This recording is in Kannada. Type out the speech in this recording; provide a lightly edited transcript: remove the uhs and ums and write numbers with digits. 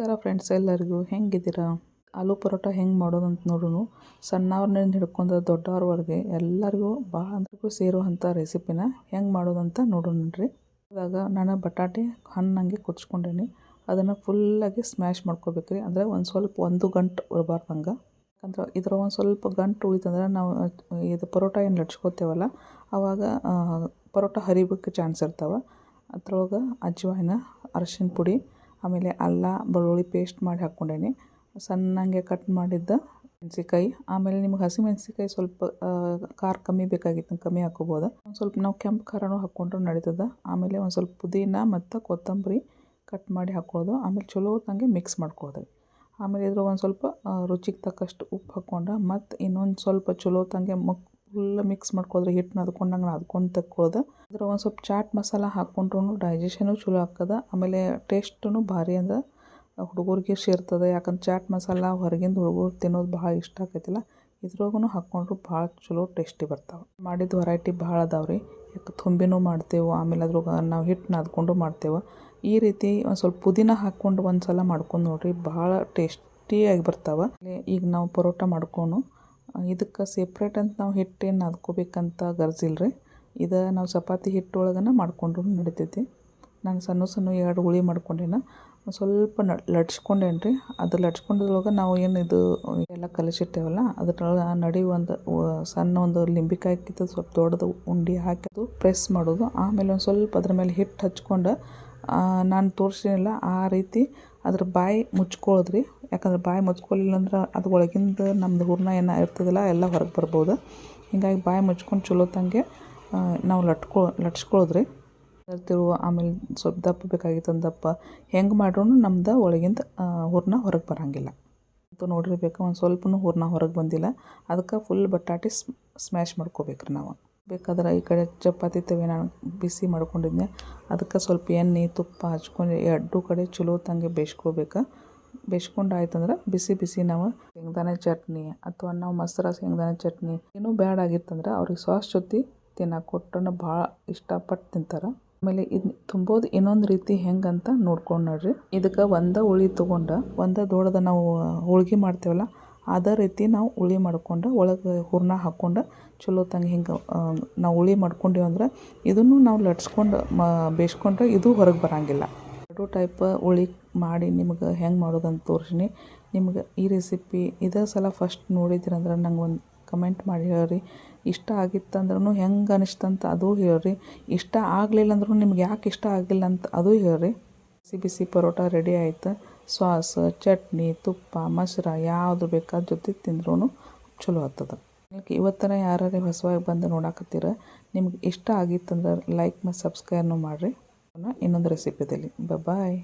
ನಮಸ್ಕಾರ ಫ್ರೆಂಡ್ಸ್, ಎಲ್ಲರಿಗೂ ಹೆಂಗಿದ್ದೀರಾ? ಆಲೂ ಪರೋಟ ಹೆಂಗೆ ಮಾಡೋದಂತ ನೋಡೋಣ. ಸಣ್ಣವ್ರನ್ನಿಂದ ಹಿಡ್ಕೊಂಡು ದೊಡ್ಡವ್ರವರೆಗೆ ಎಲ್ಲರಿಗೂ ಭಾಳ ಅಂದ್ರಿಗೂ ಸೇರುವಂಥ ರೆಸಿಪಿನ ಹೆಂಗೆ ಮಾಡೋದಂತ ನೋಡೋಣ್ರಿ. ಇವಾಗ ನಾನು ಬಟಾಟೆ ಹಣ್ಣಂಗೆ ಕುಚ್ಕೊಂಡೇನಿ. ಅದನ್ನು ಫುಲ್ಲಾಗಿ ಸ್ಮ್ಯಾಶ್ ಮಾಡ್ಕೋಬೇಕ್ರಿ. ಅಂದರೆ ಒಂದು ಗಂಟು ಇರಬಾರ್ದಂಗೆ. ಯಾಕಂದ್ರೆ ಇದ್ರ ಒಂದು ಸ್ವಲ್ಪ ಗಂಟು ಉಳಿತಂದ್ರೆ ನಾವು ಇದು ಪರೋಟ ಏನು ಲಟ್ಸ್ಕೊತೇವಲ್ಲ ಆವಾಗ ಪರೋಟ ಹರಿಬೇಕು ಚಾನ್ಸ್ ಇರ್ತಾವೆ. ಅದ್ರೊಳಗೆ ಅಜ್ವಾಯಿನ, ಅರಶಿನ ಪುಡಿ, ಆಮೇಲೆ ಅಲ್ಲ ಬೆಳ್ಳುಳ್ಳಿ ಪೇಸ್ಟ್ ಮಾಡಿ ಹಾಕ್ಕೊಂಡೇನಿ. ಸಣ್ಣಂಗೆ ಕಟ್ ಮಾಡಿದ್ದ ಮೆಣಸಿಕಾಯಿ, ಆಮೇಲೆ ನಿಮ್ಗೆ ಹಸಿ ಮೆಣಸಿಕಾಯಿ ಸ್ವಲ್ಪ ಖಾರ ಕಮ್ಮಿ ಬೇಕಾಗಿತ್ತು ಕಮ್ಮಿ ಹಾಕೋಬೋದು. ಒಂದು ಸ್ವಲ್ಪ ನಾವು ಕೆಂಪು ಖಾರನೂ ಹಾಕ್ಕೊಂಡ್ರೆ ನಡೀತದೆ. ಆಮೇಲೆ ಒಂದು ಸ್ವಲ್ಪ ಪುದೀನ ಮತ್ತು ಕೊತ್ತಂಬರಿ ಕಟ್ ಮಾಡಿ ಹಾಕ್ಕೊಳ್ಳೋದು. ಆಮೇಲೆ ಚಲೋ ತಂಗೆ ಮಿಕ್ಸ್ ಮಾಡ್ಕೊಳ್ಳೋದು. ಆಮೇಲೆ ಇದ್ರ ಒಂದು ಸ್ವಲ್ಪ ರುಚಿಗೆ ತಕ್ಕಷ್ಟು ಉಪ್ಪು ಹಾಕ್ಕೊಂಡು ಮತ್ತು ಇನ್ನೊಂದು ಸ್ವಲ್ಪ ಚಲೋ ತಂಗೆ ಫುಲ್ ಮಿಕ್ಸ್ ಮಾಡ್ಕೊಳ್ರಿ. ಹಿಟ್ಟನ್ನ ಅದ್ಕೊಂಡಂಗೆ ಅದ್ಕೊಂಡು ತಕ್ಕೊಳ್ಳೋದು. ಅದ್ರ ಒಂದು ಸ್ವಲ್ಪ ಚಾಟ್ ಮಸಾಲ ಹಾಕ್ಕೊಂಡ್ರೂ ಡೈಜೆಷನು ಚಲೋ ಆಗ್ತದೆ. ಆಮೇಲೆ ಟೇಸ್ಟೂ ಭಾರಿ ಅಂದ್ರೆ ಹುಡುಗರಿಗೆ ಸೇರ್ತದೆ. ಯಾಕಂದ್ರೆ ಚಾಟ್ ಮಸಾಲ ಹೊರಗಿಂದ ಹುಡುಗರು ತಿನ್ನೋದು ಭಾಳ ಇಷ್ಟ ಆಕೈತಿಲ್ಲ. ಇದ್ರಾಗೂ ಹಾಕ್ಕೊಂಡ್ರು ಭಾಳ ಚಲೋ ಟೇಸ್ಟಿ ಬರ್ತಾವೆ. ಮಾಡಿದ ವೆರೈಟಿ ಭಾಳ ಅದಾವೆ ರೀ. ಯಾಕೆ ತುಂಬಿನೂ ಮಾಡ್ತೇವೆ, ಆಮೇಲೆ ಅದ್ರಾಗ ನಾವು ಹಿಟ್ಟನ್ನ ಅದ್ಕೊಂಡು ಮಾಡ್ತೇವೆ. ಈ ರೀತಿ ಒಂದು ಸ್ವಲ್ಪ ಪುದೀನ ಹಾಕ್ಕೊಂಡು ಒಂದು ಸಲ ಮಾಡ್ಕೊಂಡು ನೋಡಿರಿ, ಭಾಳ ಟೇಸ್ಟಿಯಾಗಿ ಬರ್ತಾವೆ. ಈಗ ನಾವು ಪರೋಟ ಮಾಡ್ಕೊಂಡು ಇದಕ್ಕೆ ಸೆಪ್ರೇಟ್ ಅಂತ ನಾವು ಹಿಟ್ಟೇನು ನಾದ್ಕೋಬೇಕಂತ ಗರ್ಜಿಲ್ಲ ರೀ. ಇದು ನಾವು ಚಪಾತಿ ಹಿಟ್ಟೊಳಗನ ಮಾಡ್ಕೊಂಡ್ರು ನಡಿತೈತಿ. ನಾನು ಸಣ್ಣ 2 ಹುಳಿ ಮಾಡ್ಕೊಂಡೇನ. ಸ್ವಲ್ಪ ಲಟ್ಸ್ಕೊಂಡೇನಿ ರೀ. ಅದು ಲಟ್ಸ್ಕೊಂಡದ್ರೊಳಗೆ ನಾವು ಏನು ಇದು ಎಲ್ಲ ಕಲಸಿಟ್ಟೇವಲ್ಲ ಅದ್ರೊಳಗೆ ನಡಿ ಒಂದು ಲಿಂಬೆಕಾಯಿಕ್ಕಿಂತ ಸ್ವಲ್ಪ ದೊಡ್ಡದು ಉಂಡೆ ಹಾಕಿ ಅದು ಪ್ರೆಸ್ ಮಾಡೋದು. ಆಮೇಲೆ ಒಂದು ಸ್ವಲ್ಪ ಅದ್ರ ಮೇಲೆ ಹಿಟ್ಟು ಹಚ್ಕೊಂಡು ನಾನು ತೋರಿಸಿನಿಲ್ಲ ಆ ರೀತಿ ಅದ್ರ ಬಾಯಿ ಮುಚ್ಕೊಳ್ಳೋದ್ರಿ. ಯಾಕಂದ್ರೆ ಬಾಯಿ ಮುಚ್ಕೊಳ್ಳಿಲ್ಲ ಅಂದ್ರೆ ಅದು ಒಳಗಿಂದ ನಮ್ಮದು ಹೂರ್ಣ ಏನೋ ಇರ್ತದಲ್ಲ ಎಲ್ಲ ಹೊರಗೆ ಬರ್ಬೋದು. ಹೀಗಾಗಿ ಬಾಯಿ ಮುಚ್ಕೊಂಡು ಚಲೋ ತಂಗೆ ನಾವು ಲಟ್ಸ್ಕೊಳ್ಳೋದ್ರಿ. ಆಮೇಲೆ ಸ್ವಲ್ಪ ದಪ್ಪ ಬೇಕಾಗಿತ್ತು ದಪ್ಪ ಹೆಂಗೆ ಮಾಡ್ರೂ ನಮ್ದು ಒಳಗಿಂದ ಹೂರ್ಣ ಹೊರಗೆ ಬರೋಂಗಿಲ್ಲ ಅಂತ ನೋಡಿರ್ಬೇಕು. ಒಂದು ಸ್ವಲ್ಪನೂ ಹೂರ್ಣ ಹೊರಗೆ ಬಂದಿಲ್ಲ. ಅದಕ್ಕೆ ಫುಲ್ ಬಟಾಟೆ ಸ್ಮ್ಯಾಶ್ ಮಾಡ್ಕೋಬೇಕ್ರಿ ನಾವು. ಬೇಕಾದ್ರೆ ಈ ಕಡೆ ಚಪಾತಿ ತವೆ ನಾನು ಬಿಸಿ ಮಾಡ್ಕೊಂಡಿದ್ದೆ. ಅದಕ್ಕೆ ಸ್ವಲ್ಪ ಎಣ್ಣೆ ತುಪ್ಪ ಹಚ್ಕೊಂಡು 2 ಕಡೆ ಚಲೋ ತಂಗೆ ಬೇಯಿಸ್ಕೋಬೇಕು. ಬೇಯಿಸ್ಕೊಂಡು ಆಯ್ತಂದ್ರೆ ಬಿಸಿ ನಾವು ಶೇಂಗಾನೆ ಚಟ್ನಿ ಅಥವಾ ನಾವು ಮೊಸರು ಶೇಂಗಾನೆ ಚಟ್ನಿ ಏನೂ ಬ್ಯಾಡ್ ಆಗಿತ್ತಂದ್ರೆ ಅವ್ರಿಗೆ ಸಾಸ್ ಜೊತೆ ತಿನ್ನಕ್ಕೆ ಕೊಟ್ಟರೆ ಭಾಳ ಇಷ್ಟಪಟ್ಟು ತಿಂತಾರೆ. ಆಮೇಲೆ ಇದು ತುಂಬೋದು ಇನ್ನೊಂದು ರೀತಿ ಹೆಂಗಂತ ನೋಡ್ಕೊಂಡು ನೋಡ್ರಿ. ಇದಕ್ಕೆ ಒಂದು ಉಳಿ ತೊಗೊಂಡು ದೊಡ್ಡದ ನಾವು ಹೋಳ್ಗೆ ಮಾಡ್ತೇವಲ್ಲ ಅದೇ ರೀತಿ ನಾವು ಉಳಿ ಮಾಡ್ಕೊಂಡು ಒಳಗೆ ಹೂರ್ಣ ಹಾಕ್ಕೊಂಡು ಚಲೋ ತಂಗೆ ಹಿಂಗೆ ನಾವು ಉಳಿ ಮಾಡ್ಕೊಂಡೀವಿ ಅಂದ್ರೆ ಇದನ್ನು ನಾವು ಲಟ್ಸ್ಕೊಂಡು ಬೇಯಿಸ್ಕೊಂಡ್ರೆ ಇದು ಹೊರಗೆ ಬರೋಂಗಿಲ್ಲ. 2 ಟೈಪ್ ಉಳಿ ಮಾಡಿ ನಿಮ್ಗೆ ಹೆಂಗೆ ಮಾಡೋದಂತ ತೋರಿಸ್ತೀನಿ. ನಿಮ್ಗೆ ಈ ರೆಸಿಪಿ ಇದೇ ಸಲ ಫಸ್ಟ್ ನೋಡಿದ್ದೀರಂದ್ರೆ ನಂಗೆ ಒಂದು ಕಮೆಂಟ್ ಮಾಡಿ ಹೇಳ್ರಿ. ಇಷ್ಟ ಆಗಿತ್ತಂದ್ರೂ ಹೆಂಗೆ ಅನಿಸ್ತಂತ ಅದು ಹೇಳ್ರಿ. ಇಷ್ಟ ಆಗಲಿಲ್ಲ ಅಂದ್ರೂ ನಿಮ್ಗೆ ಯಾಕೆ ಇಷ್ಟ ಆಗಿಲ್ಲ ಅಂತ ಅದು ಹೇಳ್ರಿ. ಬಿಸಿ ಪರೋಟ ರೆಡಿ ಆಯ್ತು. ಸಾಸ್, ಚಟ್ನಿ, ತುಪ್ಪ, ಮೊಸರು ಯಾವುದು ಬೇಕಾದ ಜೊತೆ ತಿಂದ್ರೂ ಚಲೋ ಆಗ್ತದೆ. ಇವತ್ತರ ಯಾರು ಹೊಸವಾಗಿ ಬಂದು ನೋಡಾಕತ್ತೀರ, ನಿಮ್ಗೆ ಇಷ್ಟ ಆಗಿತ್ತಂದ್ರೆ ಲೈಕ್ ಮತ್ತು ಸಬ್ಸ್ಕ್ರೈಬ್ನು ಮಾಡಿರಿ. ಇನ್ನೊಂದು ರೆಸಿಪಿದಲ್ಲಿ ಬಾಯ್.